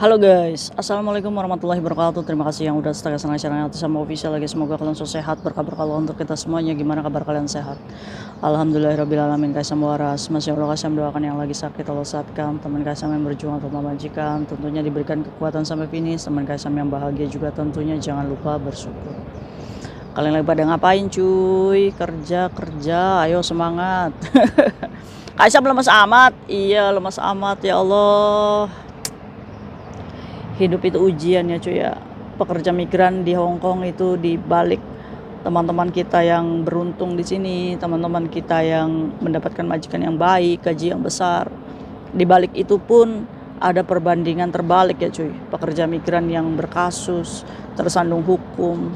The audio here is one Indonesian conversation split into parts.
Halo guys, assalamualaikum warahmatullahi wabarakatuh. Terima kasih yang udah setia sama channel sama official lagi. Semoga kalian selalu sehat, berkah untuk kita semuanya. Gimana kabar kalian, sehat? Alhamdulillahirobbilalamin. Kaisam waras, masya Allah. Kaisam doakan yang lagi sakit Allah sehatkan. Teman Kaisam yang berjuang untuk majikan tentunya diberikan kekuatan sampai finish. Teman Kaisam yang bahagia juga tentunya jangan lupa bersyukur. Kalian lagi pada ngapain cuy? Kerja, ayo semangat. Kaisam lemas amat. Iya, lemas amat ya Allah. Hidup itu ujian ya cuy ya. Pekerja migran di Hong Kong itu dibalik teman-teman kita yang beruntung di sini, teman-teman kita yang mendapatkan majikan yang baik, gaji yang besar. Di balik itu pun ada perbandingan terbalik ya cuy. Pekerja migran yang berkasus, tersandung hukum,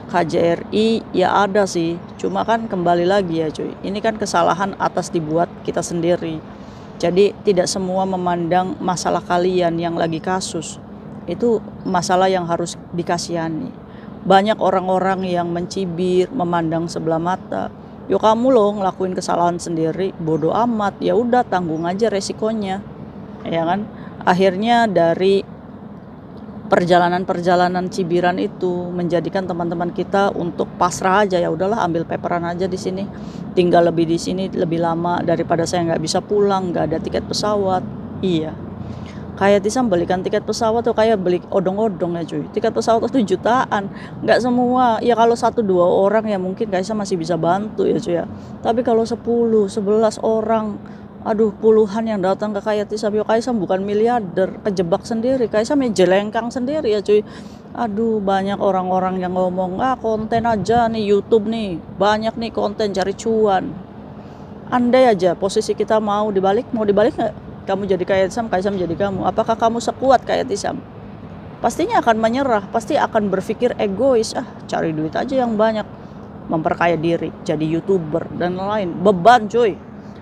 KJRI ya ada sih. Cuma kan kembali lagi ya cuy. Ini kan kesalahan atas dibuat kita sendiri. Jadi tidak semua memandang masalah kalian yang lagi kasus itu masalah yang harus dikasihani. Banyak orang-orang yang mencibir, memandang sebelah mata. Yo kamu loh ngelakuin kesalahan sendiri, bodoh amat. Ya udah tanggung aja resikonya. Ya kan? Akhirnya dari perjalanan cibiran itu menjadikan teman-teman kita untuk pasrah aja, ya udahlah ambil paperan aja di sini, tinggal lebih di sini lebih lama daripada saya nggak bisa pulang, nggak ada tiket pesawat. Iya, kayak Tisam belikan tiket pesawat tuh kayak beli odong-odong ya cuy. Tiket pesawat itu jutaan, nggak semua ya. Kalau 1-2 orang ya mungkin Kaisa masih bisa bantu ya cuy ya, tapi kalau 10-11 orang, aduh, puluhan yang datang ke Tisam. Yo Kaisam bukan miliarder, kejebak sendiri. Kaisam ya jelengkang sendiri ya cuy. Aduh, banyak orang-orang yang ngomong, konten aja nih YouTube nih, banyak nih konten cari cuan. Andai aja posisi kita mau dibalik nggak? Kamu jadi Kaisam jadi kamu. Apakah kamu sekuat Tisam? Pastinya akan menyerah, pasti akan berpikir egois, cari duit aja yang banyak, memperkaya diri, jadi YouTuber dan lain. Beban cuy.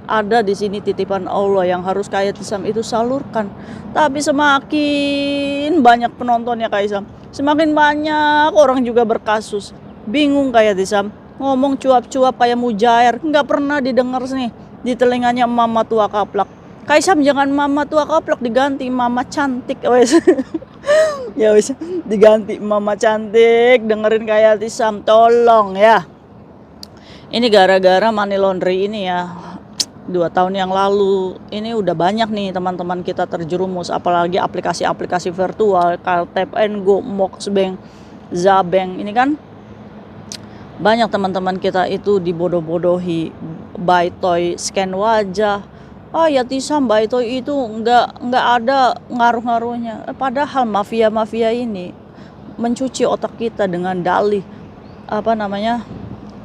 Ada di sini titipan Allah yang harus Tisam itu salurkan. Tapi semakin banyak penontonnya Kaisam, semakin banyak orang juga berkasus. Bingung Tisam, ngomong cuap-cuap kayak mujair, nggak pernah didengar nih di telinganya mama tua kaplak. Kaisam jangan mama tua kaplak, diganti mama cantik wes. Ya wes, diganti mama cantik, dengerin Tisam, tolong ya. Ini gara-gara money laundry ini ya. 2 tahun yang lalu ini udah banyak nih teman-teman kita terjerumus, apalagi aplikasi-aplikasi virtual kayak Tap and Go, Moxbank, Zabank. Ini kan banyak teman-teman kita itu dibodoh-bodohi. Baitoy scan wajah, ya Tisam Baitoy itu nggak ada ngaruh-ngaruhnya. Padahal mafia ini mencuci otak kita dengan dalih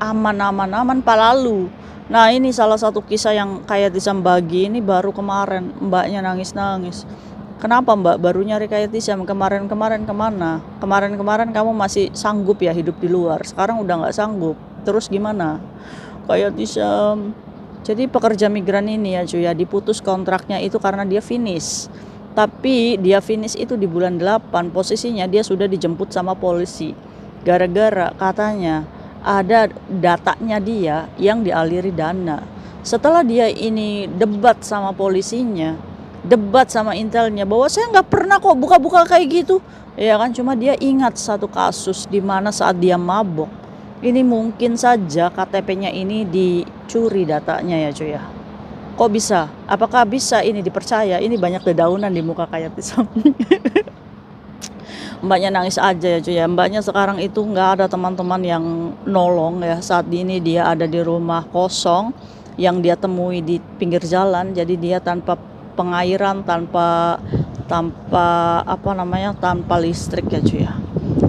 aman palalu. Nah, ini salah satu kisah yang Tisam bagi ini baru kemarin. Mbaknya nangis-nangis. Kenapa Mbak baru nyari Tisam? Kemarin kemana? Kemarin kamu masih sanggup ya hidup di luar. Sekarang udah nggak sanggup. Terus gimana? Tisam. Jadi pekerja migran ini ya cuy ya, diputus kontraknya itu karena dia finish. Tapi dia finish itu di bulan 8. Posisinya dia sudah dijemput sama polisi. Gara-gara katanya ada datanya dia yang dialiri dana. Setelah dia ini debat sama polisinya, debat sama intelnya bahwa saya nggak pernah kok buka-buka kayak gitu, ya kan. Cuma dia ingat satu kasus di mana saat dia mabok, ini mungkin saja KTP-nya ini dicuri datanya ya cuy ya. Kok bisa? Apakah bisa ini dipercaya? Ini banyak dedaunan di muka Tisam. Mbaknya nangis aja ya cuy ya. Mbaknya sekarang itu nggak ada teman-teman yang nolong ya. Saat ini dia ada di rumah kosong yang dia temui di pinggir jalan. Jadi dia tanpa pengairan, tanpa listrik ya cuy ya.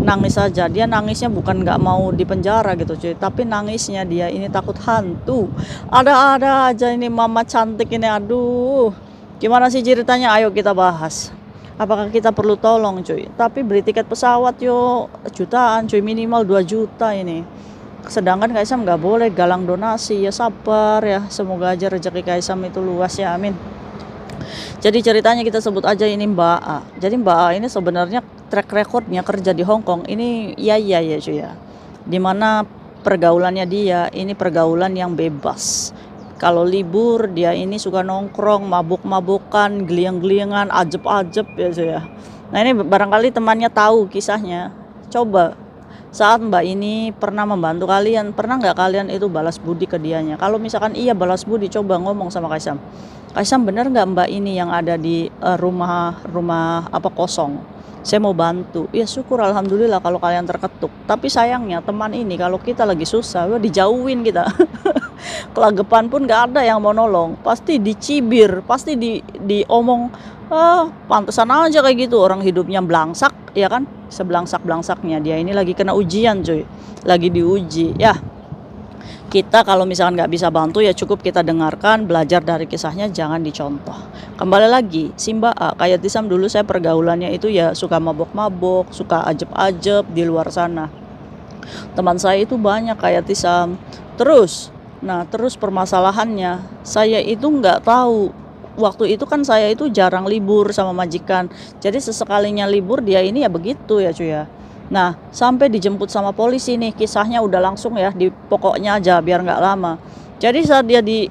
Nangis aja. Dia nangisnya bukan nggak mau di penjara gitu cuy, tapi nangisnya dia ini takut hantu. Ada aja ini mama cantik ini. Aduh, gimana sih ceritanya? Ayo kita bahas. Apakah kita perlu tolong cuy? Tapi beli tiket pesawat yo jutaan cuy, minimal 2 juta ini. Sedangkan Kaisam nggak boleh galang donasi. Ya sabar ya, semoga aja rezeki Kaisam itu luas ya, amin. Jadi ceritanya kita sebut aja ini Mbak A. Jadi Mbak A ini sebenarnya track recordnya kerja di Hong Kong ini ya cuy ya. Dimana pergaulannya dia ini pergaulan yang bebas. Kalau libur dia ini suka nongkrong, mabuk-mabukan, geliang-geliangan, ajeb-ajeb ya saya. Nah ini barangkali temannya tahu kisahnya. Coba saat Mbak ini pernah membantu kalian, pernah nggak kalian itu balas budi ke dianya? Kalau misalkan iya balas budi, coba ngomong sama Kaisam. Kaisam, bener nggak Mbak ini yang ada di rumah apa kosong? Saya mau bantu. Ya syukur alhamdulillah kalau kalian terketuk. Tapi sayangnya teman ini kalau kita lagi susah, wah dijauhin kita. Kelagapan pun nggak ada yang mau nolong. Pasti dicibir, pasti diomong, pantesan aja kayak gitu, orang hidupnya belangsak, ya kan? Sebelangsak-belangsaknya dia ini lagi kena ujian cuy. Lagi diuji. Ya, kita kalau misalkan nggak bisa bantu ya cukup kita dengarkan, belajar dari kisahnya, jangan dicontoh. Kembali lagi, si Mbak A, kayak Tisam dulu saya pergaulannya itu ya suka mabok-mabok, suka ajeb-ajeb di luar sana. Teman saya itu banyak kayak Tisam. Terus permasalahannya, saya itu nggak tahu. Waktu itu kan saya itu jarang libur sama majikan. Jadi sesekalinya libur dia ini ya begitu ya cuy ya. Nah, sampai dijemput sama polisi nih, kisahnya udah langsung ya, di pokoknya aja biar nggak lama. Jadi saat dia di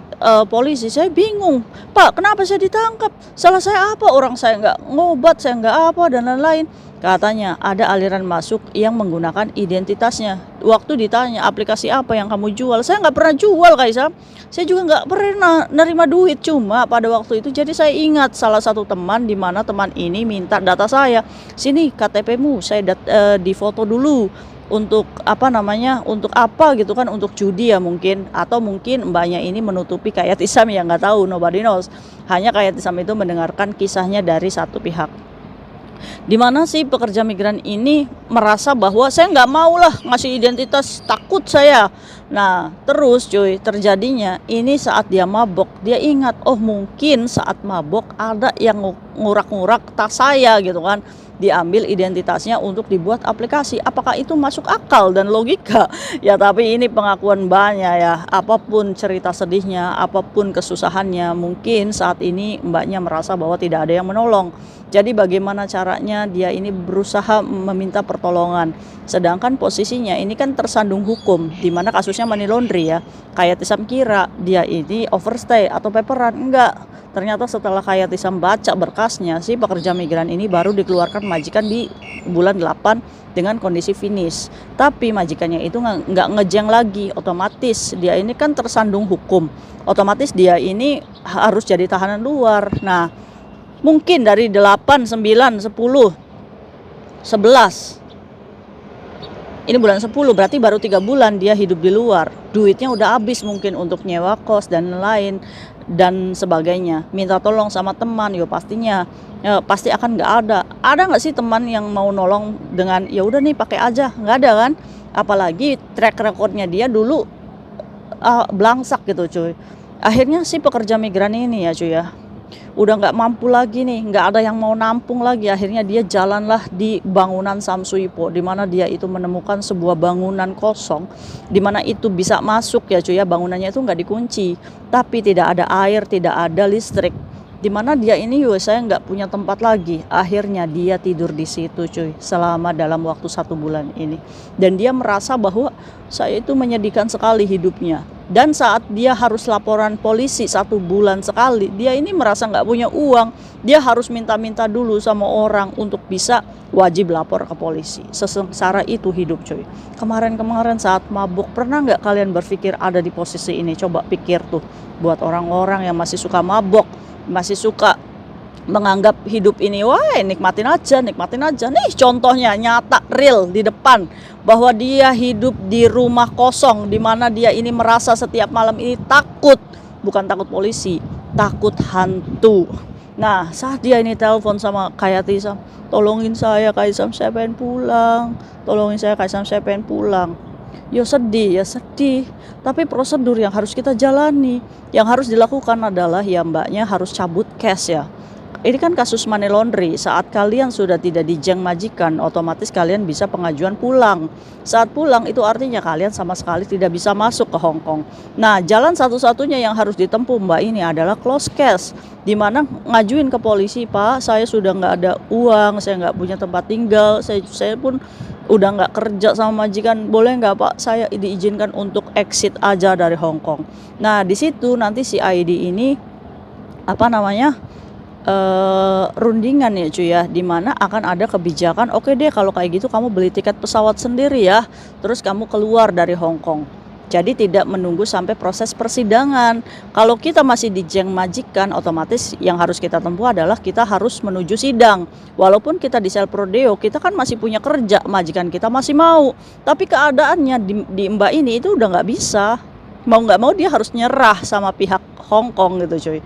polisi, saya bingung, Pak, kenapa saya ditangkap? Salah saya apa? Orang saya nggak ngobat, saya nggak apa, dan lain-lain. Katanya ada aliran masuk yang menggunakan identitasnya. Waktu ditanya aplikasi apa yang kamu jual, saya nggak pernah jual Kaisa. Saya juga nggak pernah nerima duit, cuma pada waktu itu jadi saya ingat salah satu teman di mana teman ini minta data saya. Sini KTP-mu, saya difoto dulu untuk apa namanya, untuk apa gitu kan, untuk judi ya mungkin, atau mungkin mbaknya ini menutupi kayak Tisam yang nggak tahu, nobody knows. Hanya kayak Tisam itu mendengarkan kisahnya dari satu pihak. Di mana si pekerja migran ini merasa bahwa saya nggak mau lah ngasih identitas, takut saya. Nah terus cuy, terjadinya ini saat dia mabok, dia ingat, oh mungkin saat mabok ada yang ngurak-ngurak tas saya gitu kan, diambil identitasnya untuk dibuat aplikasi. Apakah itu masuk akal dan logika? Ya tapi ini pengakuan mbaknya ya, apapun cerita sedihnya, apapun kesusahannya, mungkin saat ini mbaknya merasa bahwa tidak ada yang menolong. Jadi bagaimana caranya dia ini berusaha meminta pertolongan. Sedangkan posisinya ini kan tersandung hukum, di mana kasusnya money laundry ya. Kayak Tisam kira dia ini overstay atau paperan, enggak. Ternyata setelah kayak Tisam baca berkasnya, si pekerja migran ini baru dikeluarkan majikan di bulan 8 dengan kondisi finish. Tapi majikannya itu nggak ngejeng lagi, otomatis dia ini kan tersandung hukum. Otomatis dia ini harus jadi tahanan luar. Nah, mungkin dari 8, 9, 10, 11. Ini bulan 10 berarti baru 3 bulan dia hidup di luar. Duitnya udah habis mungkin untuk nyewa kos dan lain dan sebagainya. Minta tolong sama teman, yo pastinya ya, pasti akan nggak ada. Ada nggak sih teman yang mau nolong dengan ya udah nih pakai aja? Nggak ada kan? Apalagi track recordnya dia dulu belangsak gitu cuy. Akhirnya si pekerja migran ini ya cuy ya, udah nggak mampu lagi nih, nggak ada yang mau nampung lagi. Akhirnya dia jalanlah di bangunan Samsuipo, di mana dia itu menemukan sebuah bangunan kosong, di mana itu bisa masuk ya cuy ya, bangunannya itu nggak dikunci, tapi tidak ada air, tidak ada listrik. Di mana dia ini saya nggak punya tempat lagi. Akhirnya dia tidur di situ cuy selama dalam waktu 1 bulan ini, dan dia merasa bahwa saya itu menyedihkan sekali hidupnya. Dan saat dia harus laporan polisi 1 bulan sekali, dia ini merasa nggak punya uang. Dia harus minta-minta dulu sama orang untuk bisa wajib lapor ke polisi. Sesengsara itu hidup cuy. Kemarin-kemarin saat mabuk, pernah nggak kalian berpikir ada di posisi ini? Coba pikir tuh, buat orang-orang yang masih suka mabok, masih suka menganggap hidup ini wah nikmatin aja. Nih contohnya nyata real di depan, bahwa dia hidup di rumah kosong, di mana dia ini merasa setiap malam ini takut, bukan takut polisi, takut hantu. Nah saat dia ini telepon sama kayak Tisam, tolongin saya Kaisam, saya pengen pulang, tolongin saya Kaisam, saya pengen pulang. Ya sedih, tapi prosedur yang harus kita jalani, yang harus dilakukan adalah ya mbaknya harus cabut cash ya. Ini kan kasus money laundry. Saat kalian sudah tidak dijeng majikan, otomatis kalian bisa pengajuan pulang. Saat pulang itu artinya kalian sama sekali tidak bisa masuk ke Hong Kong. Nah jalan satu-satunya yang harus ditempuh mbak ini adalah close cash, dimana ngajuin ke polisi, Pak saya sudah nggak ada uang, saya nggak punya tempat tinggal, saya pun udah nggak kerja sama majikan, boleh nggak Pak saya diizinkan untuk exit aja dari Hong Kong. Nah di situ nanti si ID ini apa namanya rundingan ya cuy ya, dimana akan ada kebijakan, oke deh kalau kayak gitu kamu beli tiket pesawat sendiri ya, terus kamu keluar dari Hong Kong. Jadi tidak menunggu sampai proses persidangan. Kalau kita masih dijeng majikan, otomatis yang harus kita tempuh adalah kita harus menuju sidang. Walaupun kita di sel prodeo, kita kan masih punya kerja, majikan kita masih mau. Tapi keadaannya di Mbak ini itu udah nggak bisa. Mau nggak mau dia harus nyerah sama pihak Hong Kong gitu cuy.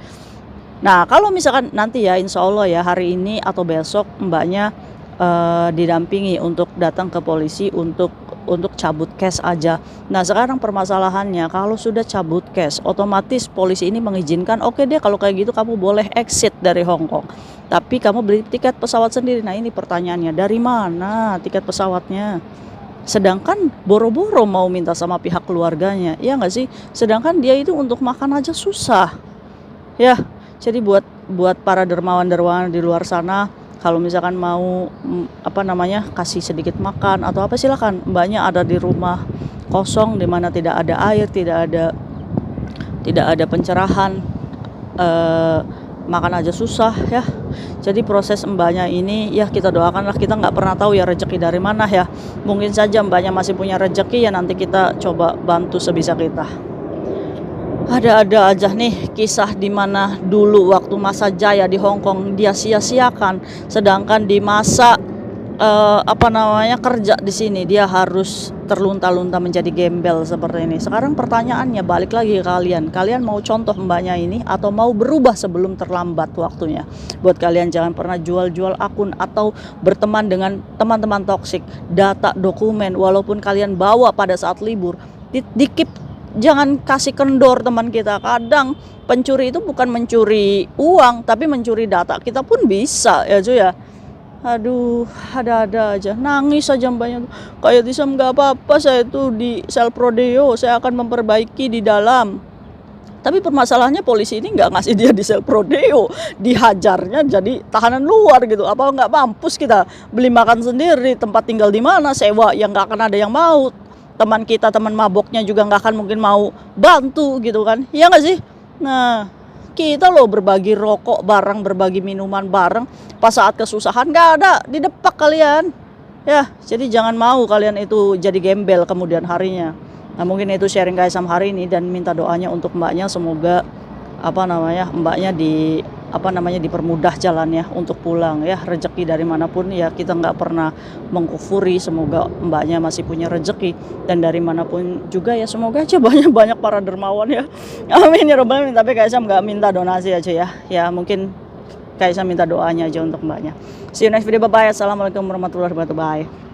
Nah kalau misalkan nanti ya insya Allah ya hari ini atau besok mbaknya didampingi untuk datang ke polisi untuk cabut cash aja. Nah sekarang permasalahannya kalau sudah cabut cash, otomatis polisi ini mengizinkan, oke deh kalau kayak gitu kamu boleh exit dari Hong Kong. Tapi kamu beli tiket pesawat sendiri. Nah ini pertanyaannya, dari mana tiket pesawatnya? Sedangkan boro-boro mau minta sama pihak keluarganya, ya nggak sih? Sedangkan dia itu untuk makan aja susah, ya. Jadi buat para dermawan-dermawan di luar sana, kalau misalkan mau apa namanya kasih sedikit makan atau apa silakan, mbaknya ada di rumah kosong di mana tidak ada air, tidak ada pencerahan, makan aja susah ya. Jadi proses mbaknya ini ya kita doakanlah, kita nggak pernah tahu ya rezeki dari mana ya. Mungkin saja mbaknya masih punya rezeki ya, nanti kita coba bantu sebisa kita. Ada aja nih kisah di mana dulu waktu masa jaya di Hong Kong dia sia-siakan, sedangkan di masa apa namanya kerja di sini dia harus terlunta-lunta menjadi gembel seperti ini. Sekarang pertanyaannya balik lagi ke kalian mau contoh mbaknya ini atau mau berubah sebelum terlambat waktunya? Buat kalian jangan pernah jual-jual akun atau berteman dengan teman-teman toksik. Data dokumen walaupun kalian bawa pada saat libur di-keep. Jangan kasih kendor teman kita. Kadang pencuri itu bukan mencuri uang tapi mencuri data kita pun bisa ya cuy ya. Aduh ada aja, nangis aja mbaknya tuh. Kayak Tisam nggak apa-apa saya tuh di sel prodeo, saya akan memperbaiki di dalam. Tapi permasalahannya polisi ini nggak ngasih dia di sel prodeo, dihajarnya jadi tahanan luar gitu. Apa nggak mampus kita beli makan sendiri, tempat tinggal di mana, sewa yang nggak akan ada yang mau. Teman kita, teman maboknya juga nggak akan mungkin mau bantu gitu kan, iya nggak sih? Nah kita loh berbagi rokok bareng, berbagi minuman bareng, pas saat kesusahan nggak ada, didepak kalian ya. Jadi jangan mau kalian itu jadi gembel kemudian harinya. Nah mungkin itu sharing guys sama hari ini, dan minta doanya untuk mbaknya, semoga apa namanya mbaknya dipermudah jalannya untuk pulang ya. Rezeki dari manapun ya kita nggak pernah mengkufuri, semoga mbaknya masih punya rezeki, dan dari manapun juga ya semoga aja banyak para dermawan ya, amin ya robbal alamin. Tapi kayak saya nggak minta donasi aja ya mungkin kayak saya minta doanya aja untuk mbaknya. See you next video, bye bye. Assalamualaikum warahmatullahi wabarakatuh, bye.